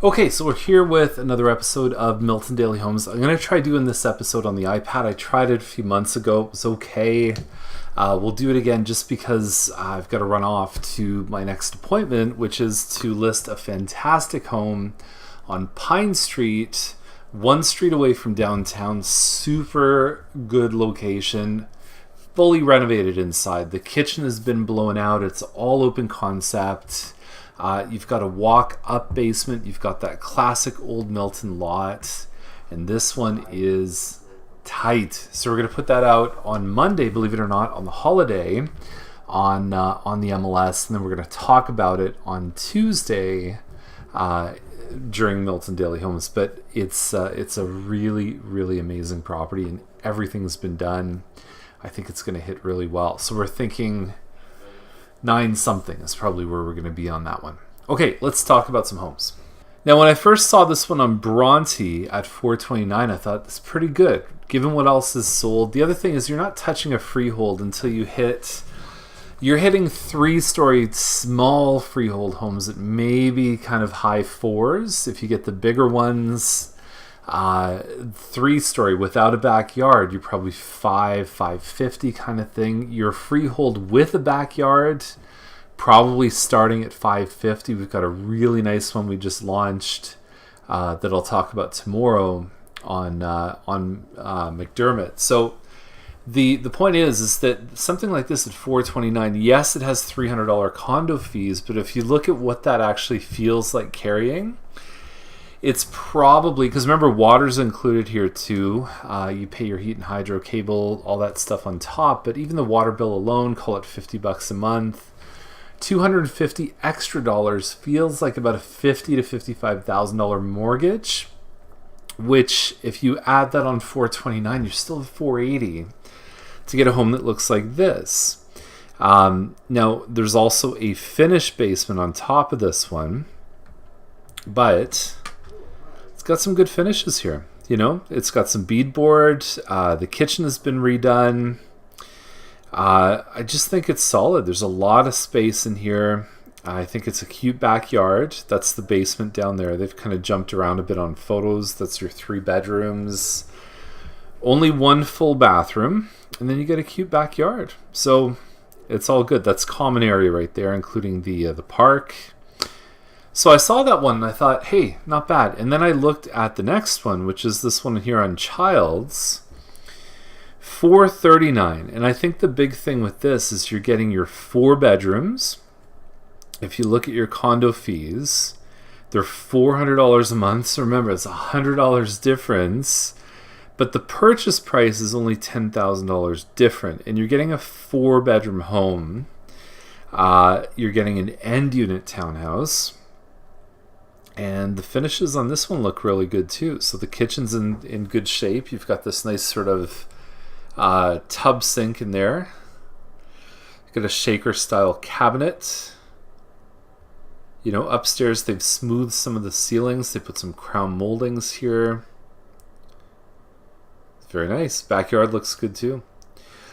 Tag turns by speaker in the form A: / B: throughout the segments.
A: Okay, so we're here with another episode of Milton Daily Homes. I'm going to try doing this episode on the iPad. I tried it a few months ago. It was okay. We'll do it again just because I've got to run off to my next appointment, which is to list a fantastic home on Pine Street, one street away from downtown. Super good location. Fully renovated inside. The kitchen has been blown out. It's all open concept. You've got a walk-up basement. You've got that classic old Milton lot. And this one is tight. So we're going to put that out on Monday, believe it or not, on the holiday on the MLS. And then we're going to talk about it on Tuesday during Milton Daily Homes. But it's a really, really amazing property, and everything's been done. I think it's going to hit really well. So we're thinking 9 something is probably where we're going to be on that one. Okay, let's talk about some homes. Now, when I first saw this one on Bronte at $429, I thought it's pretty good, given what else is sold. The other thing is you're not touching a freehold until you're hitting 3-story small freehold homes that maybe kind of high 4s. If you get the bigger ones, 3-story without a backyard, you're probably 550 kind of thing. Your freehold with a backyard, probably starting at 550. We've got a really nice one we just launched that I'll talk about tomorrow on McDermott. So the point is that something like this at $429, yes, it has $300 condo fees, but if you look at what that actually feels like carrying, it's probably, because remember, water's included here too. You pay your heat and hydro, cable, all that stuff on top. But even the water bill alone, call it $50 a month. $250 extra dollars feels like about a $50,000 to $55,000 mortgage. Which, if you add that on $429, you're still at $480 to get a home that looks like this. Now, there's also a finished basement on top of this one, but got some good finishes here. It's got some beadboard. The kitchen has been redone. I just think it's solid. There's a lot of space in here. I think it's a cute backyard. That's the basement down there. They've kind of jumped around a bit on photos. That's your 3 bedrooms. Only 1 full bathroom. And then you get a cute backyard. So it's all good. That's common area right there, including the park. So I saw that one and I thought, hey, not bad. And then I looked at the next one, which is this one here on Childs, $439. And I think the big thing with this is you're getting your 4 bedrooms. If you look at your condo fees, they're $400 a month. So remember, it's $100 difference. But the purchase price is only $10,000 different. And you're getting a 4-bedroom home. You're getting an end unit townhouse. And the finishes on this one look really good too. So the kitchen's in good shape. You've got this nice sort of tub sink in there. You've got a shaker style cabinet. Upstairs they've smoothed some of the ceilings. They put some crown moldings here. It's very nice. Backyard looks good too.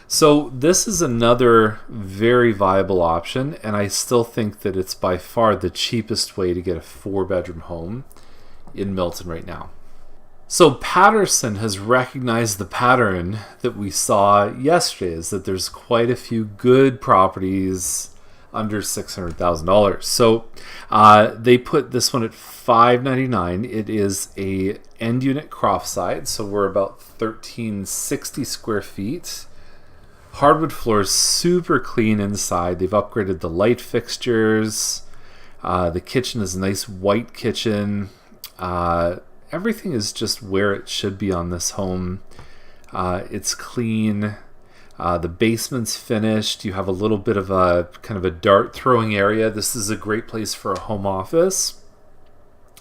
A: So this is another very viable option, and I still think that it's by far the cheapest way to get a 4-bedroom home in Milton right now. So Patterson has recognized the pattern that we saw yesterday, is that there's quite a few good properties under $600,000. So they put this one at $599. It is a end unit croft side, so we're about 1,360 square feet. Hardwood floors, super clean inside. They've upgraded the light fixtures. The kitchen is a nice white kitchen. Everything is just where it should be on this home. It's clean. The basement's finished. You have a little bit of a kind of a dart throwing area. This is a great place for a home office.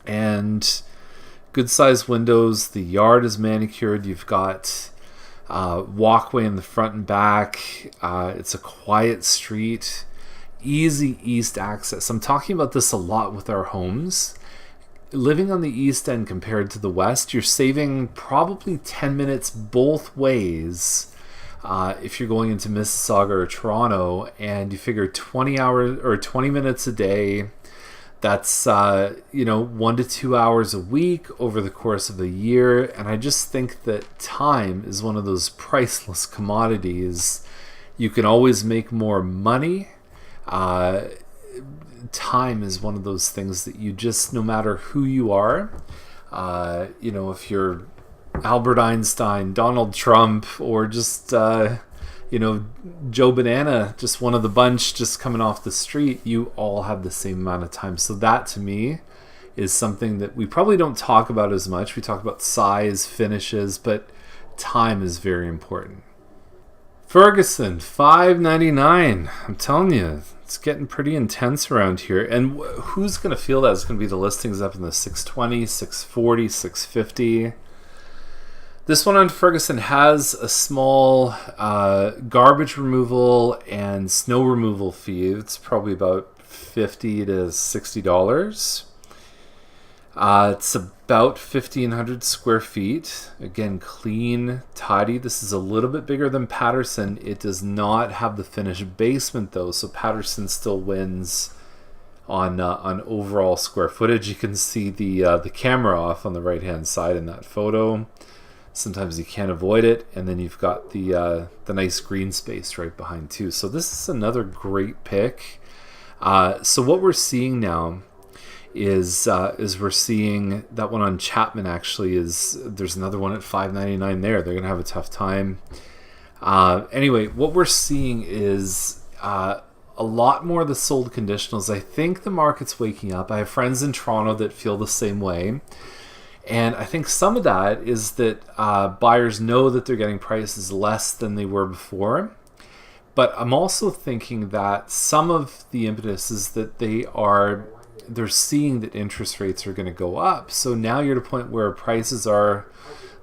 A: And good sized windows. The yard is manicured. You've got walkway in the front and back. It's a quiet street, easy east access. I'm talking about this a lot with our homes. Living on the east end compared to the west, you're saving probably 10 minutes both ways if you're going into Mississauga or Toronto, and you figure 20 minutes a day That's 1 to 2 hours a week over the course of a year. And I just think that time is one of those priceless commodities. You can always make more money. Time is one of those things that you just, no matter who you are, if you're Albert Einstein, Donald Trump, or just Joe Banana, just one of the bunch just coming off the street, you all have the same amount of time. So that to me is something that we probably don't talk about as much. We talk about size, finishes, but time is very important. Ferguson, $599. I'm telling you, it's getting pretty intense around here. And who's going to feel that? It's going to be the listings up in the 620, 640, 650. This one on Ferguson has a small garbage removal and snow removal fee. It's probably about $50 to $60. It's about 1,500 square feet. Again, clean, tidy. This is a little bit bigger than Patterson. It does not have the finished basement though, so Patterson still wins on overall square footage. You can see the camera off on the right hand side in that photo. Sometimes you can't avoid it, and then you've got the nice green space right behind too. So this is another great pick. So what we're seeing now is we're seeing that one on Chapman. Actually, there's another one at $599 there. They're gonna have a tough time. Anyway, what we're seeing is a lot more of the sold conditionals. I think the market's waking up. I have friends in Toronto that feel the same way. And I think some of that is that buyers know that they're getting prices less than they were before. But I'm also thinking that some of the impetus is that they're seeing that interest rates are going to go up. So now you're at a point where prices are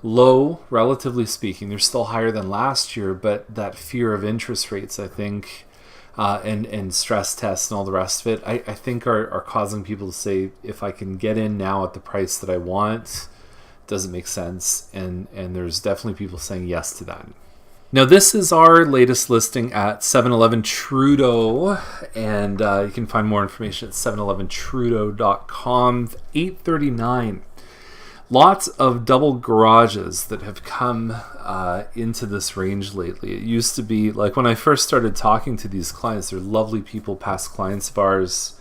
A: low, relatively speaking. They're still higher than last year, but that fear of interest rates, I think, and stress tests and all the rest of it, I think are causing people to say, if I can get in now at the price that I want, does it make sense? And there's definitely people saying yes to that. Now this is our latest listing at 711 Trudeau, and you can find more information at 711trudeau.com. $839. Lots of double garages that have come into this range lately. It used to be, like when I first started talking to these clients, they're lovely people, past clients of ours.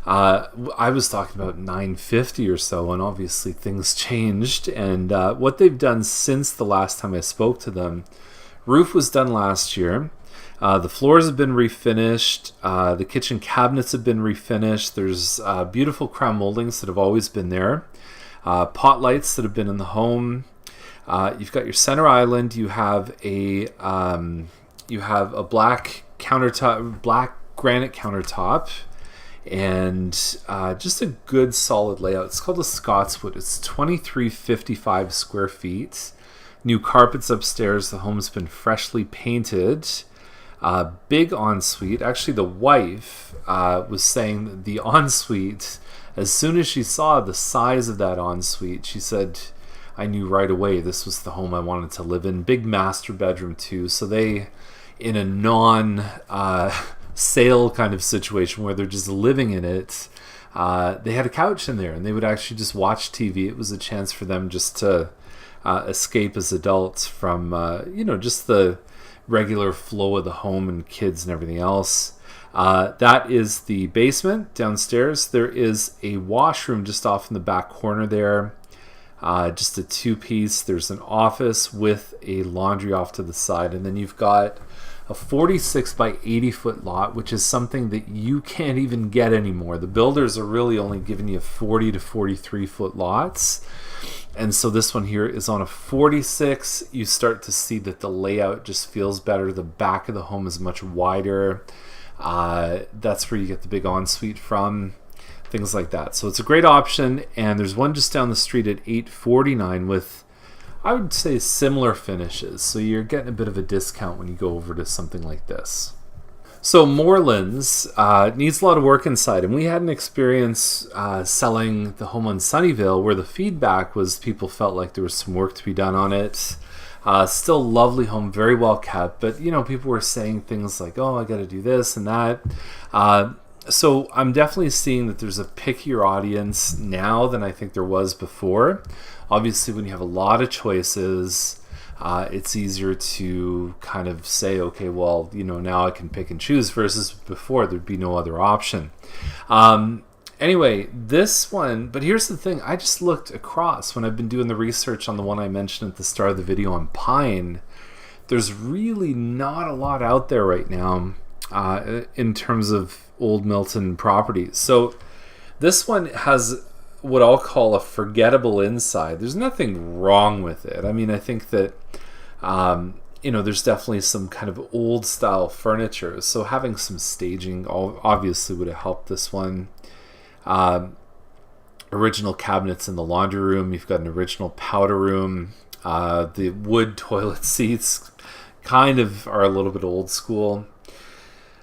A: I was talking about $950 or so, and obviously things changed. And what they've done since the last time I spoke to them, roof was done last year. The floors have been refinished. The kitchen cabinets have been refinished. There's beautiful crown moldings that have always been there. Pot lights that have been in the home. You've got your center island. You have a black countertop, black granite countertop, and just a good solid layout. It's called a Scotswood. It's 2,355 square feet. New carpets upstairs. The home's been freshly painted. Big ensuite. Actually, the wife was saying that the ensuite, as soon as she saw the size of that ensuite, she said, I knew right away this was the home I wanted to live in. Big master bedroom too. So they, in a non-sale kind of situation where they're just living in it, they had a couch in there and they would actually just watch TV. It was a chance for them just to escape as adults from, just the regular flow of the home and kids and everything else. That is the basement downstairs. There is a washroom just off in the back corner there. Just a two-piece. There's an office with a laundry off to the side. And then you've got a 46 by 80 foot lot, which is something that you can't even get anymore. The builders are really only giving you 40 to 43 foot lots. And so this one here is on a 46. You start to see that the layout just feels better. The back of the home is much wider. That's where you get the big ensuite from, things like that. So it's a great option. And there's one just down the street at $849 with, I would say, similar finishes. So you're getting a bit of a discount when you go over to something like this. So Morelands needs a lot of work inside, and we had an experience selling the home on Sunnyvale where the feedback was people felt like there was some work to be done on it. Still lovely home, very well kept, but people were saying things like, oh, I got to do this and that. So I'm definitely seeing that there's a pickier audience now than I think there was before. Obviously, when you have a lot of choices, it's easier to kind of say, okay, well, now I can pick and choose, versus before there'd be no other option. Anyway, this one, but here's the thing. I just looked across when I've been doing the research on the one I mentioned at the start of the video on Pine. There's really not a lot out there right now in terms of old Milton properties. So this one has what I'll call a forgettable inside. There's nothing wrong with it. I mean, I think that there's definitely some kind of old style furniture, so having some staging obviously would have helped this one. Original cabinets in the laundry room. You've got an original powder room. The wood toilet seats kind of are a little bit old school.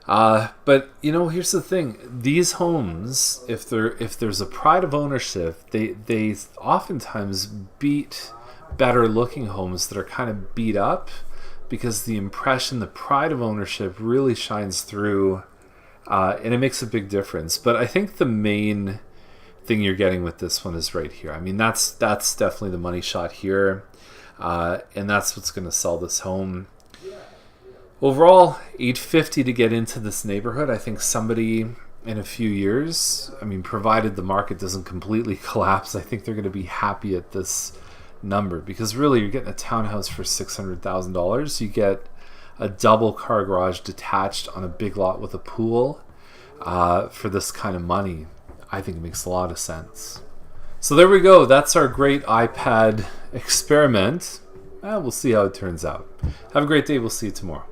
A: But here's the thing: these homes, if there's a pride of ownership, they oftentimes beat better looking homes that are kind of beat up, because the pride of ownership really shines through, and it makes a big difference. But I think the main thing you're getting with this one is right here. I mean, that's definitely the money shot here, and that's what's going to sell this home. Overall, $850 to get into this neighborhood. I think somebody in a few years, I mean, provided the market doesn't completely collapse, I think they're going to be happy at this number, because really you're getting a townhouse for $600,000. You get a double car garage detached on a big lot with a pool for this kind of money. I think it makes a lot of sense. So there we go. That's our great iPad experiment. We'll see how it turns out. Have a great day. We'll see you tomorrow.